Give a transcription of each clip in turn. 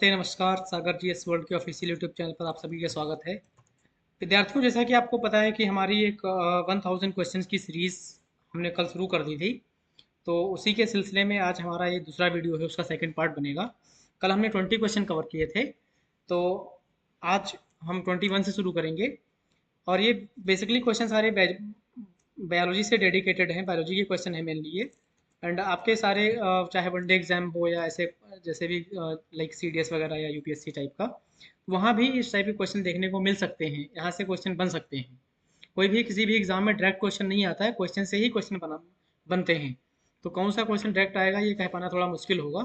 नमस्कार। सागर G S world के official YouTube channel पर आप सभी का स्वागत है। विद्यार्थियों, जैसा कि आपको पता है कि हमारी एक 1000 क्वेश्चन की सीरीज हमने कल शुरू कर दी थी। तो उसी के सिलसिले में आज हमारा ये दूसरा वीडियो है, उसका सेकंड पार्ट बनेगा। कल हमने 20 क्वेश्चन कवर किए थे, तो आज हम 21 से शुरू करेंगे। और ये बेसिकली क्वेश्चन सारे बायोलॉजी से डेडिकेटेड हैं, बायोलॉजी के क्वेश्चन है मेनली ये। एंड आपके सारे चाहे वनडे एग्जाम हो या ऐसे जैसे भी लाइक सीडीएस वगैरह या यूपीएससी टाइप का, वहाँ भी इस टाइप के क्वेश्चन देखने को मिल सकते हैं। यहाँ से क्वेश्चन बन सकते हैं। कोई भी किसी भी एग्जाम में डायरेक्ट क्वेश्चन नहीं आता है, क्वेश्चन से ही क्वेश्चन बनते हैं। तो कौन सा क्वेश्चन डायरेक्ट आएगा ये कह पाना थोड़ा मुश्किल होगा।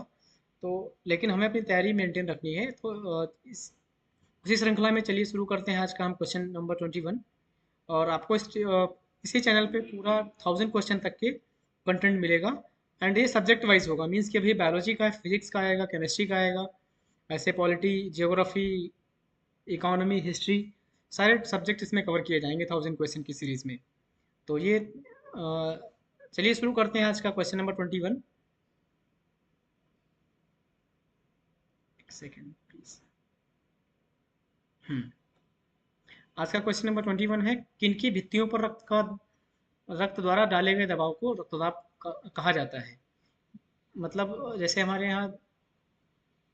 तो लेकिन हमें अपनी तैयारी मेंटेन रखनी है। तो इसी श्रृंखला में चलिए शुरू करते हैं आज का हम क्वेश्चन नंबर 21। और आपको इसी चैनल पे पूरा 1000 क्वेश्चन तक के कंटेंट मिलेगा। एंड ये सब्जेक्ट वाइज होगा, मीन्स कि अभी बायोलॉजी का है, फिजिक्स का आएगा, केमिस्ट्री का आएगा, ऐसे पॉलिटी, जियोग्राफी, इकोनॉमी, हिस्ट्री, सारे सब्जेक्ट इसमें कवर किए जाएंगे 1000 क्वेश्चन की सीरीज में। तो ये चलिए शुरू करते हैं आज का क्वेश्चन नंबर 21। एक सेकेंड प्लीज। आज का क्वेश्चन नंबर 21 है, किनकी भित्तियों पर रक्त द्वारा डाले गए दबाव को रक्तदाब कहा जाता है। मतलब जैसे हमारे यहाँ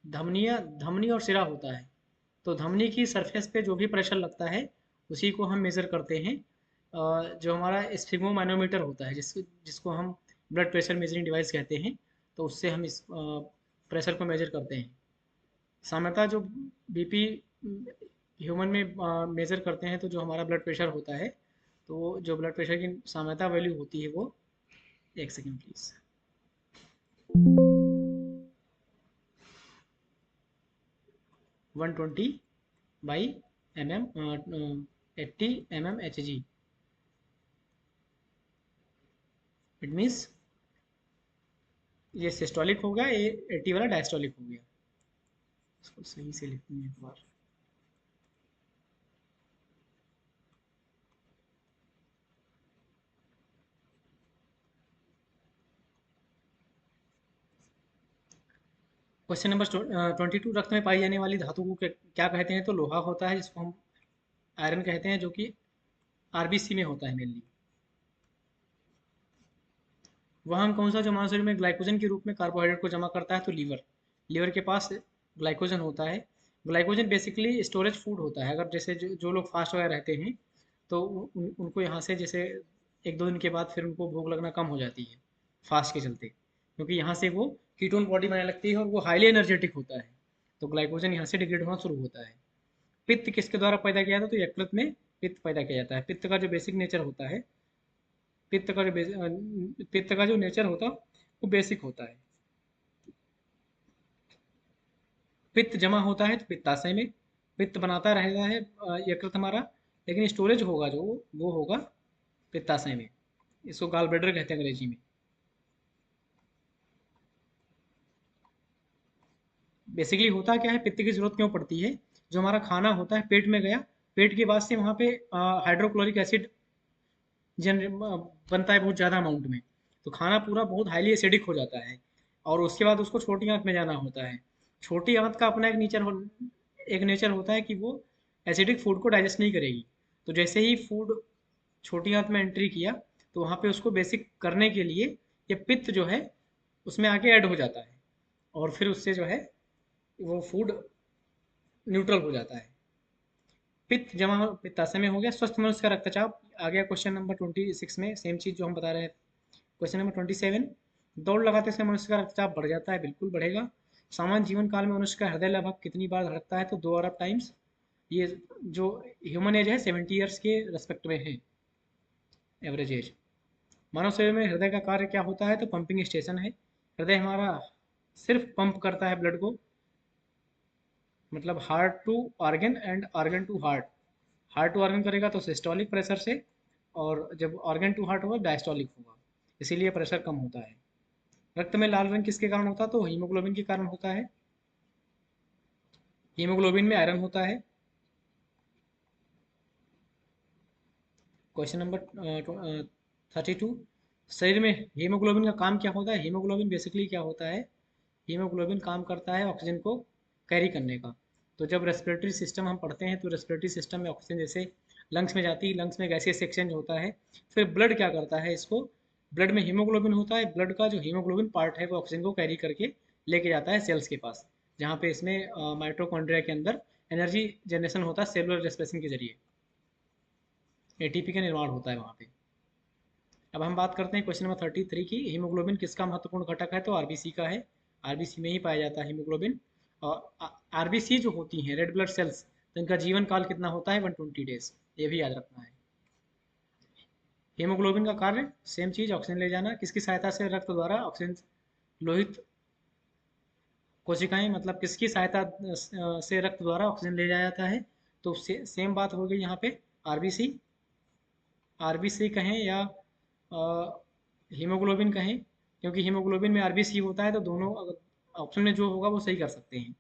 धमनी और सिरा होता है, तो धमनी की सरफेस पे जो भी प्रेशर लगता है उसी को हम मेज़र करते हैं। जो हमारा स्फिग्मोमैनोमीटर होता है, जिसको हम ब्लड प्रेशर मेजरिंग डिवाइस कहते हैं, तो उससे हम इस प्रेशर को मेजर करते हैं। सामान्यतः जो बीपी ह्यूमन में मेजर करते हैं, तो जो हमारा ब्लड प्रेशर होता है, तो जो ब्लड प्रेशर की सामान्यतः वैल्यू होती है वो, एक second please, 120/mm 80 mmHg। It means ये सिस्टोलिक हो गया, ये 80 वाला डायस्टोलिक हो गया। इसको सही से लिखूंगी एक बार। क्वेश्चन नंबर 22, रक्त में पाई जाने वाली धातु को क्या कहते हैं। तो लोहा होता है, जिसको हम आयरन कहते हैं, जो कि आरबीसी में होता है मेनली। वह अंग कौन सा जो मानव शरीर में ग्लाइकोजन के रूप में कार्बोहाइड्रेट को जमा करता है। तो लीवर। लीवर के पास ग्लाइकोजन होता है। ग्लाइकोजन बेसिकली स्टोरेज फूड होता है। अगर जैसे जो लोग फास्ट वगैरह रहते हैं, तो उनको यहाँ से जैसे 1-2 दिन के बाद फिर उनको भूख लगना कम हो जाती है, फास्ट के चलते, क्योंकि यहाँ से वो कीटोन बॉडी बनाने लगती है और वो हाईली एनर्जेटिक होता है। तो ग्लाइकोजन यहाँ से डिग्रेड होना शुरू होता है। पित्त किसके द्वारा पैदा किया जाता है। तो यकृत में पित्त पैदा किया जाता है। पित्त का जो बेसिक नेचर होता है, पित्त का जो नेचर होता है वो बेसिक होता है। पित्त जमा होता है तो पित्ताशय में पित्त बनाता रहेगा है यकृत हमारा, लेकिन स्टोरेज होगा जो वो होगा पित्ताशय में। इसको गॉल ब्लैडर कहते हैं अंग्रेजी में। बेसिकली होता क्या है, पित्त की जरूरत क्यों पड़ती है। जो हमारा खाना होता है पेट में गया, पेट के बाद से वहाँ पे हाइड्रोक्लोरिक एसिड बनता है बहुत ज़्यादा अमाउंट में। तो खाना पूरा बहुत हाईली एसिडिक हो जाता है, और उसके बाद उसको छोटी आंत में जाना होता है। छोटी आंत का अपना एक नेचर होता है कि वो एसिडिक फूड को डाइजेस्ट नहीं करेगी। तो जैसे ही फूड छोटी आंत में एंट्री किया, तो वहाँ पे उसको बेसिक करने के लिए ये पित्त जो है उसमें आके ऐड हो जाता है, और फिर उससे जो है वो फूड न्यूट्रल हो जाता है। पित्त जमा पित्ताशय में हो गया। स्वस्थ मनुष्य का रक्तचाप आ गया क्वेश्चन नंबर 26 में, सेम चीज़ जो हम बता रहे हैं। क्वेश्चन नंबर 27, दौड़ लगाते समय मनुष्य का रक्तचाप बढ़ जाता है। बिल्कुल बढ़ेगा। सामान्य जीवन काल में मनुष्य का हृदय लगभग कितनी बार धड़कता है। तो 2 अरब टाइम्स। ये जो ह्यूमन एज है 70 ईयर्स के रेस्पेक्ट में है, एवरेज एज। मानव शरीर में हृदय का कार्य क्या होता है। तो पंपिंग स्टेशन है। हृदय हमारा सिर्फ पंप करता है ब्लड को, मतलब heart to organ and organ to heart. Heart to organ करेगा तो सिस्टोलिक प्रेशर से, और जब ऑर्गन टू हार्ट होगा डायस्टोलिक होगा, इसीलिए प्रेशर कम होता है। रक्त में लाल रंग किसके कारण होता है। तो हीमोग्लोबिन के कारण होता है। हीमोग्लोबिन में आयरन होता है। क्वेश्चन नंबर 32, शरीर में हीमोग्लोबिन का काम क्या होता है। हीमोग्लोबिन बेसिकली क्या होता है, हीमोग्लोबिन काम करता है ऑक्सीजन को कैरी करने का। तो जब रेस्पिरेटरी सिस्टम हम पढ़ते हैं तो रेस्पिरेटरी सिस्टम में ऑक्सीजन जैसे लंग्स में जाती है, लंग्स में गैसियस एक्सचेंज होता है, फिर ब्लड क्या करता है इसको, ब्लड में हीमोग्लोबिन होता है, ब्लड का जो हीमोग्लोबिन पार्ट है वो ऑक्सीजन को कैरी करके लेके जाता है सेल्स के पास, जहाँ पे इसमें माइटोकॉन्ड्रिया के अंदर एनर्जी जनरेशन होता है सेलुलर रेस्पिरेशन के जरिए, एटीपी का निर्माण होता है वहाँ पे। अब हम बात करते हैं क्वेश्चन नंबर 33 की, हीमोग्लोबिन किसका महत्वपूर्ण घटक है, तो आरबीसी का है, आरबीसी में ही पाया जाता है हीमोग्लोबिन। और आरबीसी जो होती हैं रेड ब्लड सेल्स, तो इनका जीवन काल कितना होता है, 120 डेज, ये भी याद रखना है। हीमोग्लोबिन का कार्य सेम चीज, ऑक्सीजन ले जाना, किसकी सहायता से, रक्त द्वारा ऑक्सीजन, लोहित कोशिकाएं, मतलब किसकी सहायता से रक्त द्वारा ऑक्सीजन ले जाया जाता है, तो सेम बात हो गई यहाँ पे, आरबीसी, आरबीसी कहें या हीमोग्लोबिन कहें, क्योंकि हीमोग्लोबिन में आरबीसी होता है, तो दोनों ऑप्शन में जो होगा वो सही कर सकते हैं।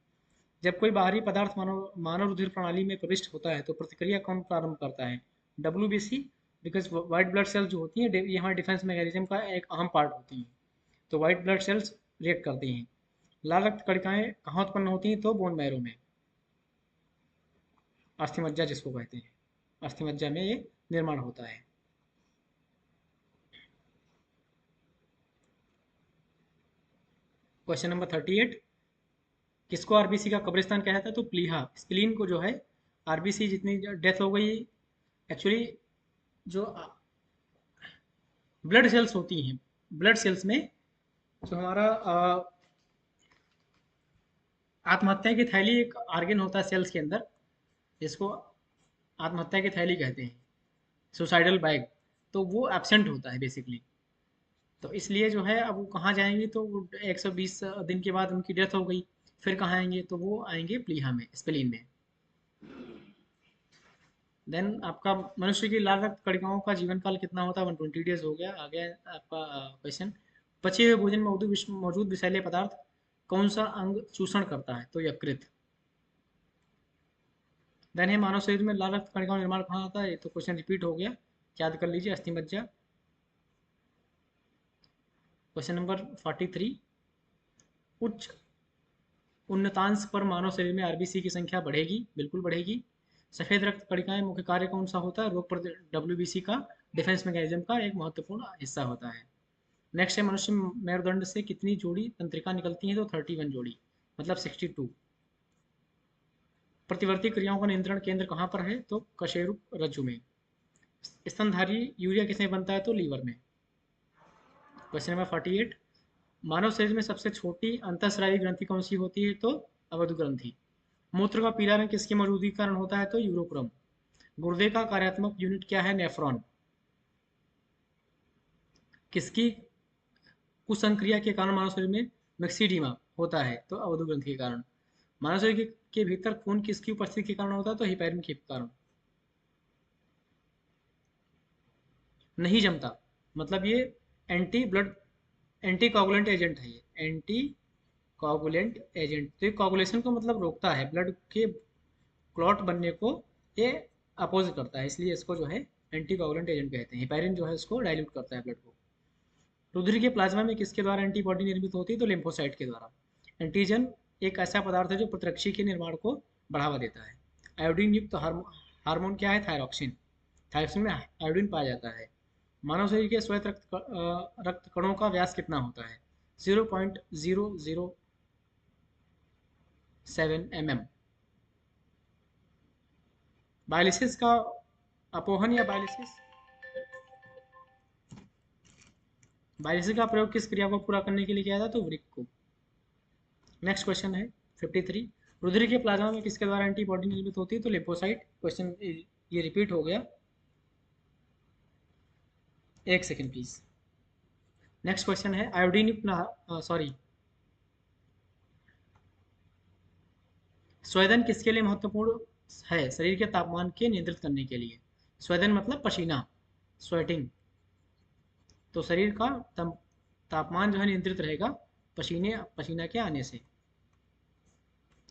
जब कोई बाहरी पदार्थ मानव रुधिर प्रणाली में प्रविष्ट होता है तो प्रतिक्रिया कौन प्रारंभ करता है, WBC, because white blood cells जो होती हैं ये हमारे डिफेंस मैकेनिज्म का एक अहम पार्ट होती हैं, तो व्हाइट ब्लड सेल्स रिएक्ट करती हैं। लाल रक्त कणिकाएं कहाँ उत्पन्न होती हैं, तो बोन मैरो में, अस्थिमज्जा जिसको कहते हैं, अस्थिमज्जा में ये निर्माण होता है। क्वेश्चन नंबर 38, किसको आरबीसी का कब्रिस्तान कहा जाता है, तो प्लीहा, स्प्लीन को जो है, आरबीसी जितनी डेथ हो गई, एक्चुअली जो ब्लड सेल्स होती हैं, ब्लड सेल्स में जो हमारा आत्महत्या की थैली एक आर्गन होता है सेल्स के अंदर, जिसको आत्महत्या की थैली कहते हैं, सुसाइडल बैग, तो वो एब्सेंट होता है बेसिकली। तो इसलिए जो है अब वो कहाँ जाएंगे, तो वो 120 दिन के बाद उनकी डेथ हो गई, फिर कहाँ आएंगे, तो वो आएंगे प्लीहा में, स्प्लीन में। देन आपका मनुष्य की लाल रक्त कणिकाओं का जीवन काल कितना होता है, 120 डेज हो गया। आ गया आपका क्वेश्चन, बचे हुए भोजन में मौजूद विषैले पदार्थ कौन सा अंग चूषण करता है, तो यकृत। देन है मानव शरीर में लाल रक्त कणिकाओं का निर्माण कहाँ होता है, तो क्वेश्चन रिपीट हो गया, याद कर लीजिए, अस्थिमज्जा। क्वेश्चन नंबर 43, उच्च उन्नतांश पर मानव शरीर में आरबीसी की संख्या बढ़ेगी, बिल्कुल बढ़ेगी। सफेद रक्त कणिकाएं मुख्य कार्य कौन सा होता है, रोग प्रति डब्ल्यूबीसी का डिफेंस मैकेनिज्म का एक महत्वपूर्ण हिस्सा होता है। नेक्स्ट है मनुष्य मेरुदंड से कितनी जोड़ी तंत्रिका निकलती हैं, तो 31 जोड़ी, मतलब 62। प्रतिवर्ती क्रियाओं का नियंत्रण केंद्र कहाँ पर है, तो कशेरुक रज्जु में। स्तनधारी यूरिया किसमें बनता है, तो लीवर में। क्वेश्चन नंबर 48, मानव शरीर में सबसे छोटी अंतःस्रावी ग्रंथि कौन सी होती है, तो अवधु ग्रंथि। मूत्र का पीला रंग किसकी मौजूदगी के कारण होता है, तो यूरोक्रम। गुर्दे का कार्यात्मक यूनिट क्या है, नेफ्रॉन। किसकी कुसंक्रिया के कारण मानव शरीर में मिक्सिडीमा होता है, तो अवधु ग्रंथि के कारण। मानव शरीर के भीतर खून किसकी उपस्थिति के कारण होता है, तो हिपैरिन के कारण। नहीं जमता, मतलब ये anti blood, anti coagulant agent है, ये एंटी कोगुलेंट एजेंट, तो ये कोगुलेशन को मतलब रोकता है, ब्लड के क्लॉट बनने को ये अपोज करता है, इसलिए इसको जो है एंटी कोगुलेंट एजेंट कहते हैं। हिपैरिन जो है इसको डाइल्यूट करता है ब्लड को। रुधिर के प्लाज्मा में किसके द्वारा एंटीबॉडी निर्मित होती है, तो लिम्फोसाइट के द्वारा। एंटीजन एक ऐसा पदार्थ है जो प्रतिरक्षी के निर्माण को बढ़ावा देता है। आयोडीन युक्त हार्मोन क्या है, थायरॉक्सिन, थायरॉक्सिन में आयोडीन पाया जाता है। मानव शरीर के श्वेत रक्त कणों का व्यास कितना होता है, 0.007 mm। डायलिसिस का अपोहन या डायलिसिस का प्रयोग किस क्रिया को पूरा करने के लिए किया जाता है, तो वृक्क को। नेक्स्ट क्वेश्चन है 53, रुधिर के प्लाज्मा में किसके द्वारा एंटीबॉडी निर्मित होती है, तो लिम्फोसाइट। क्वेश्चन ये रिपीट हो गया, एक सेकेंड प्लीज। नेक्स्ट क्वेश्चन है आयोडीन युक्त सॉरी, स्वेदन किसके लिए महत्वपूर्ण है, शरीर के तापमान के नियंत्रित करने के लिए। स्वेदन मतलब पसीना, स्वेटिंग, तो शरीर का तापमान जो है नियंत्रित रहेगा पसीना के आने से।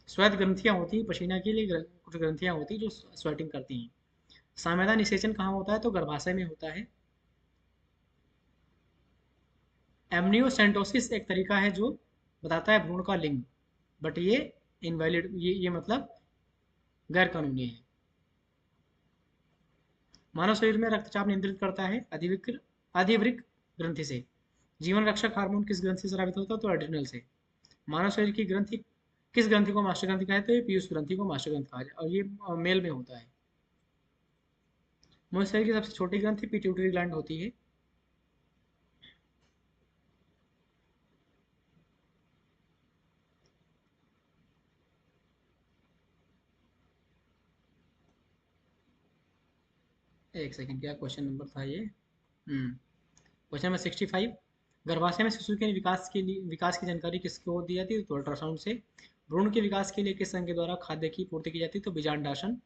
स्वेद ग्रंथियां होती हैं पसीना के लिए, कुछ ग्रंथियां होती हैं जो स्वेटिंग करती हैं। सामेदा निषेचन कहाँ होता है, तो गर्भाशय में होता है। एमनियोसेंटोसिस एक तरीका है जो बताता है भ्रूण का लिंग, बट ये इनवैलिड, ये मतलब गैर कानूनी है। मानव शरीर में रक्तचाप नियंत्रित करता है अधिवृक्क ग्रंथि से। जीवन रक्षक हार्मोन किस ग्रंथि से स्रावित होता है? तो एड्रिनल से। मानव शरीर की ग्रंथि किस ग्रंथि को मास्टर ग्रंथि कहते हैं? पीयूष ग्रंथि को मास्टर ग्रंथि कहा जाए, और ये मेल में होता है। मनुष्य शरीर की सबसे छोटी ग्रंथि पिट्यूटरी ग्लैंड होती है। एक सेकंड, क्या क्वेश्चन नंबर था ये? Question number 65। गर्भाशय में शिशु के विकास की जानकारी किसको दी जाती है? तो अल्ट्रासाउंड से। भ्रूण के विकास के लिए किस अंग के द्वारा खाद्य की पूर्ति की जाती है? तो बीजांडाशन।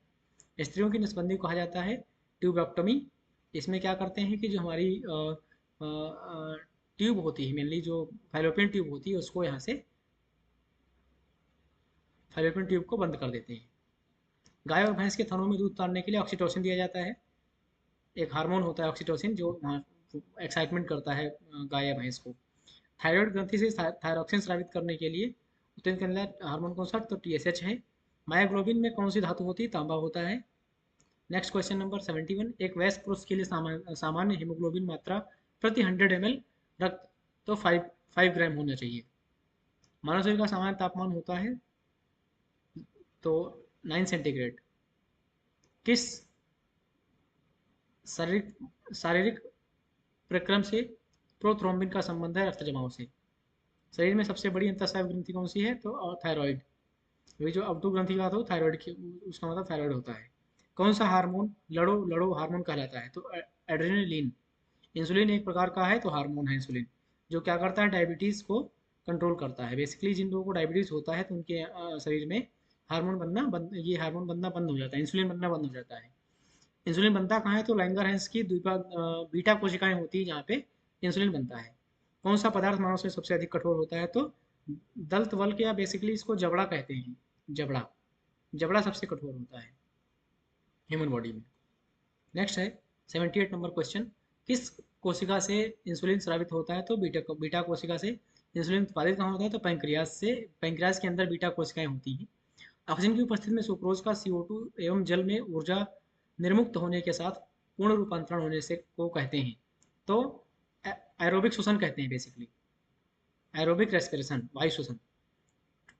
स्त्रियों की नसबंदी को कहा जाता है ट्यूबेक्टोमी। इसमें क्या करते हैं कि जो हमारी ट्यूब होती है, मेनली जो फैलोपियन ट्यूब होती है, उसको यहाँ से फैलोपियन ट्यूब को बंद कर देते हैं। गाय और भैंस के थनों में दूध उतारने के लिए ऑक्सीटोसिन दिया जाता है। एक हार्मोन होता है ऑक्सीटोसिन जो एक्साइटमेंट करता है गाय या भैंस को। थायराइड ग्रंथि से थायरॉक्सिन स्रावित करने के लिए उत्तेजित करने वाला हार्मोन कौन सा? तो टीएसएच है। मायोग्लोबिन में कौन सी धातु होती है? तांबा होता है। Next question number 71। एक वयस्क पुरुष के लिए सामान्य हीमोग्लोबिन मात्रा प्रति 100 ml रक्त तो 5 ग्राम होना चाहिए। मानव शरीर का सामान्य तापमान होता है तो 9 सेंटीग्रेड। किस शारीरिक शारीरिक प्रक्रम से प्रोथ्रोम्बिन का संबंध है रक्त जमाव से? शरीर में सबसे बड़ी अंतःस्रावी ग्रंथि कौन सी है? तो थायराइड। वही जो अवधु ग्रंथि का था वो थायराइड की, उसका मतलब थायराइड होता है। कौन सा हार्मोन लड़ो लड़ो हार्मोन कहलाता है? तो एड्रेनलिन। इंसुलिन एक प्रकार का है तो हार्मोन है इंसुलिन, जो क्या करता है? डायबिटीज़ को कंट्रोल करता है। बेसिकली जिन लोगों को डायबिटीज़ होता है तो उनके शरीर में ये हार्मोन बनना बंद हो जाता है, इंसुलिन बनना बंद हो जाता है। इंसुलिन बनता कहाँ है? तो लैंगरहैंस की बीटा कोशिकाएं होती है जहाँ पे इंसुलिन बनता है। कौन सा पदार्थ मानव से सबसे अधिक कठोर होता है? तो दल्त वल्क, या बेसिकली इसको जबड़ा कहते हैं। जबड़ा जबड़ा सबसे कठोर होता है ह्यूमन बॉडी में। नेक्स्ट है 78 नंबर क्वेश्चन। किस कोशिका से इंसुलिन स्रावित होता है? तो बीटा कोशिका से। इंसुलिन उत्पादित कहाँ होता है? तो पैंक्रियाज से। पैंक्रियाज के अंदर बीटा कोशिकाएं होती हैं। ऑक्सीजन की उपस्थिति में सुक्रोज का CO2 एवं जल में ऊर्जा निर्मुक्त होने के साथ पूर्ण रूपांतरण होने से को कहते हैं? तो एरोबिक श्वसन कहते हैं बेसिकली। एरोबिक रेस्पिरेशन, वायु श्वसन।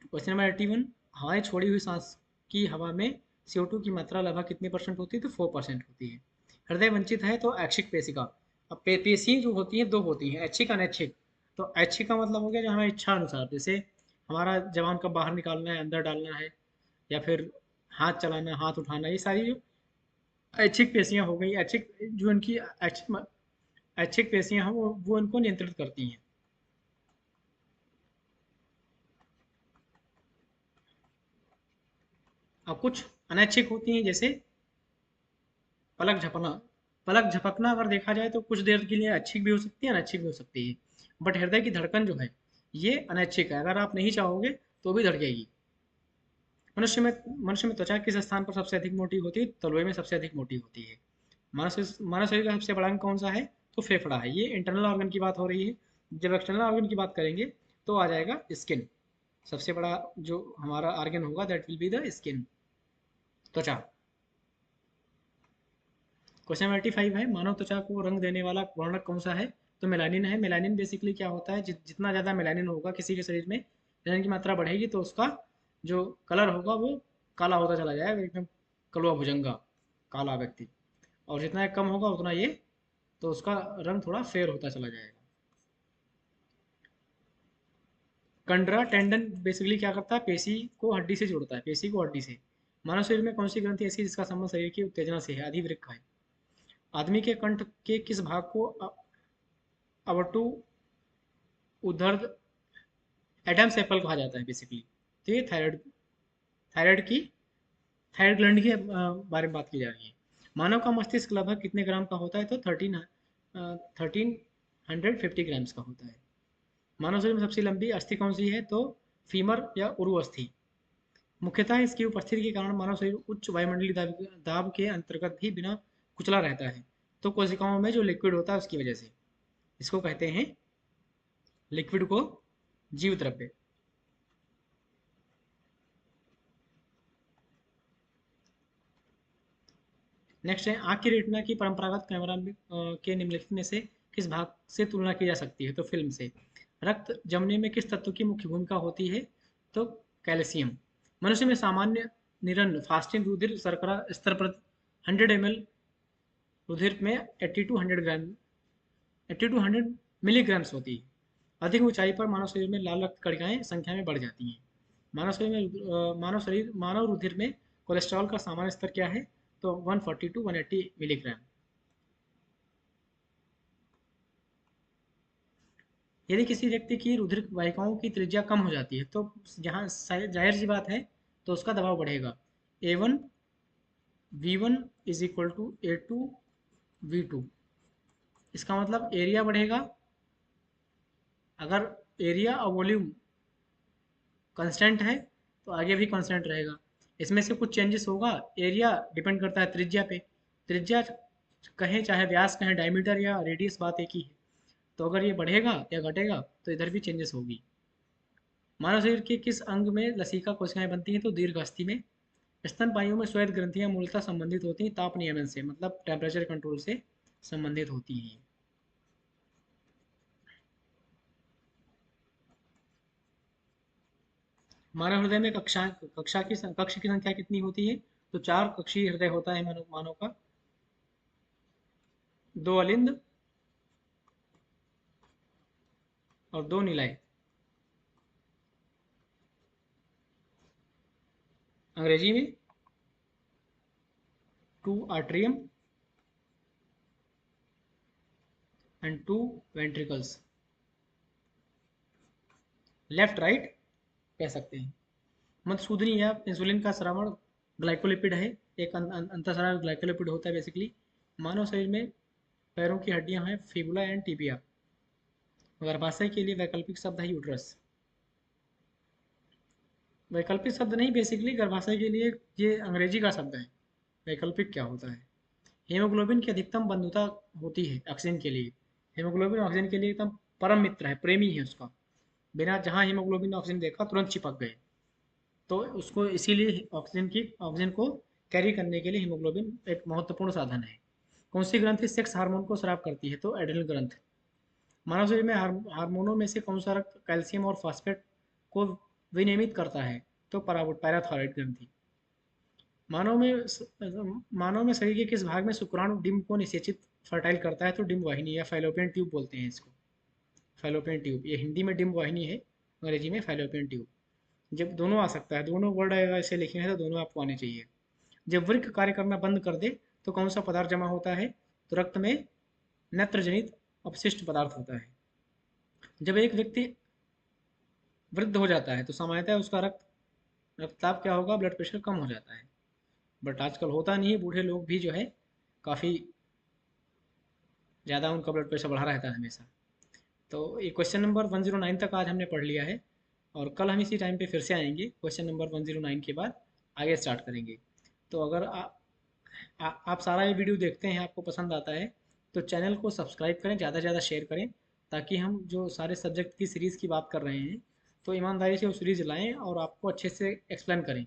Question number 81। हवाएं छोड़ी हुई सांस की हवा में CO2 की मात्रा लगभग कितने परसेंट होती है? तो 4% होती है। हृदय वंचित है तो ऐच्छिक पेशिका। अब पेशी जो होती हैं दो होती हैं, ऐच्छिक अनैच्छिक। तो ऐच्छिक का मतलब हो गया जो हमें इच्छा अनुसार, जैसे हमारा जवान कब बाहर निकालना है, अंदर डालना है, या फिर हाथ चलाना, हाथ उठाना, ये सारी जो ऐच्छिक पेशियां हो गई। ऐच्छिक जो इनकी ऐच्छिक पेशियां हैं वो इनको नियंत्रित करती हैं। अब कुछ अनैच्छिक होती हैं, जैसे पलक झपकना। पलक झपकना अगर देखा जाए तो कुछ देर के लिए ऐच्छिक भी हो सकती है, अनैच्छिक भी हो सकती है। बट हृदय की धड़कन जो है ये अनैच्छिक है, अगर आप नहीं चाहोगे तो भी धड़केगी। मनुष्य में त्वचा किस स्थान पर सबसे अधिक मोटी होती है? तलवे में सबसे अधिक मोटी होती है। मानव शरीर का सबसे बड़ा अंग कौन सा है? तो फेफड़ा है। ये इंटरनल ऑर्गन की बात हो रही है। जब एक्सटर्नल ऑर्गन की बात करेंगे तो आ जाएगा स्किन। सबसे बड़ा जो हमारा ऑर्गन होगा that will be the skin, त्वचा। क्वेश्चन 85 है। मानव त्वचा को रंग देने वाला वर्णक कौन सा है? तो मेलानिन है। मेलानिन बेसिकली क्या होता है, जितना ज़्यादा मेलानिन होगा किसी के शरीर में, मेलानिन की मात्रा बढ़ेगी तो उसका जो कलर होगा वो काला होता चला जाएगा, एकदम कलवा भुजंगा काला व्यक्ति। और जितना कम होगा उतना ये, तो उसका रंग थोड़ा फेयर होता चला जाएगा। कंडरा टेंडन बेसिकली क्या करता है? पेशी को हड्डी से जोड़ता है, पेशी को हड्डी से। मानव शरीर में कौन सी ग्रंथि ऐसी है जिसका संबंध शरीर की उत्तेजना से है? अधिवृक्क है। आदमी के कंठ के किस भाग को अवटु उदर्द एडम्स एप्पल कहा जाता है बेसिकली? तो ये थायराइड की थायराइड ग्लैंड के बारे में बात की जा रही है। मानव का मस्तिष्क लगभग कितने ग्राम का होता है? तो 1350 ग्राम्स का होता है। मानव शरीर में सबसे लंबी अस्थि कौन सी है? तो फीमर या उरु अस्थि। मुख्यतः इसकी उपस्थिति के कारण मानव शरीर उच्च वायुमंडलीय दाब के अंतर्गत भी बिना कुचला रहता है। तो कोशिकाओं में जो लिक्विड होता है उसकी वजह से, इसको कहते हैं लिक्विड को जीव द्रव्य। नेक्स्ट है आँख की रेटिना की परंपरागत कैमरा के निम्नलिखित में से किस भाग से तुलना की जा सकती है? तो फिल्म से। रक्त जमने में किस तत्व की मुख्य भूमिका होती है? तो कैल्शियम। मनुष्य में सामान्य निरन्न फास्टिंग रुधिर शर्करा स्तर पर 100 ml रुधिर में 80 टू 100 ग्राम 80 टू 100 मिलीग्राम्स होती है। अधिक ऊंचाई पर मानव शरीर में लाल रक्त कणिकाएं संख्या में बढ़ जाती हैं। मानव रुधिर में कोलेस्ट्रॉल का सामान्य स्तर क्या है? तो 140 टू 180 मिलीग्राम। यदि किसी व्यक्ति की रुधिर वाहिकाओं की त्रिज्या कम हो जाती है तो जहाँ जाहिर सी बात है तो उसका दबाव बढ़ेगा। A1 V1 is equal to A2 V2। इसका मतलब एरिया बढ़ेगा। अगर एरिया और वॉल्यूम कांस्टेंट है तो आगे भी कांस्टेंट रहेगा। इसमें से कुछ चेंजेस होगा। एरिया डिपेंड करता है त्रिज्या पे। त्रिज्या कहें चाहे व्यास कहें डायमीटर या रेडियस बात एक ही है। तो अगर ये बढ़ेगा या घटेगा तो इधर भी चेंजेस होगी। मानव शरीर के किस अंग में लसिका कोशिकाएं बनती हैं? तो दीर्घास्थि में। स्तनपाइयों में श्वेत ग्रंथियां मूलतः संबंधित होती हैं ताप नियमन से, मतलब टेम्परेचर कंट्रोल से संबंधित होती हैं। मानव हृदय में कक्ष की संख्या कितनी होती है? तो 4 कक्षीय हृदय होता है मानव का। 2 अलिंद और 2 निलय। अंग्रेजी में 2 atrium and 2 ventricles. Left right कह सकते हैं। मधुसूदनी या इंसुलिन का श्रवण ग्लाइकोलिपिड है। एक अंतःस्रावी ग्लाइकोलिपिड होता है बेसिकली। मानव शरीर में पैरों की हड्डियां हैं फिबुला एंड टिबिया। गर्भाशय के लिए वैकल्पिक शब्द है यूट्रस। वैकल्पिक शब्द नहीं, बेसिकली गर्भाशय के लिए ये अंग्रेजी का शब्द है। वैकल्पिक क्या होता है? हीमोग्लोबिन की अधिकतम बंधुता होती है ऑक्सीजन के लिए। हीमोग्लोबिन ऑक्सीजन के लिए एकदम परम मित्र है, प्रेमी है उसका। बिना जहाँ हीमोग्लोबिन ऑक्सीजन देखा तुरंत चिपक गए। तो उसको इसीलिए ऑक्सीजन को कैरी करने के लिए हीमोग्लोबिन एक महत्वपूर्ण साधन है। कौन सी ग्रंथि सेक्स हार्मोन को स्राव करती है? तो एड्रिनल ग्रंथ। मानव शरीर में हार्मोनों में से कौन सा रक्त कैल्शियम और फास्फेट को विनियमित करता है? तो पैराथायरॉइड ग्रंथि। मानव में शरीर के किस भाग में शुक्राणु डिंब को निषेचित फर्टाइल करता है? तो डिंब वाहिनी या फैलोपियन ट्यूब बोलते हैं इसको। फैलोपियन ट्यूब, ये हिंदी में डिंब वाहिनी है, अंग्रेजी में फैलोपियन ट्यूब। जब दोनों आ सकता है, दोनों वर्ड ऐसे लिखे हैं तो दोनों आपको आने चाहिए। जब वृक्क कार्य करना बंद कर दे तो कौन सा पदार्थ जमा होता है? तो रक्त में नेत्रजनित अपशिष्ट पदार्थ होता है। जब एक व्यक्ति वृद्ध हो जाता है तो सामान्यतः उसका रक्तचाप क्या होगा? ब्लड प्रेशर कम हो जाता है। बट आजकल होता नहीं है, बूढ़े लोग भी जो है काफ़ी ज़्यादा उनका ब्लड प्रेशर बढ़ा रहता है हमेशा। तो ये क्वेश्चन नंबर 109 तक आज हमने पढ़ लिया है और कल हम इसी टाइम पे फिर से आएंगे। क्वेश्चन नंबर 109 के बाद आगे स्टार्ट करेंगे। तो अगर आप सारा ये वीडियो देखते हैं, आपको पसंद आता है तो चैनल को सब्सक्राइब करें, ज़्यादा से ज़्यादा शेयर करें, ताकि हम जो सारे सब्जेक्ट की सीरीज़ की बात कर रहे हैं तो ईमानदारी से वो सीरीज़ लाएँ और आपको अच्छे से एक्सप्लेन करें।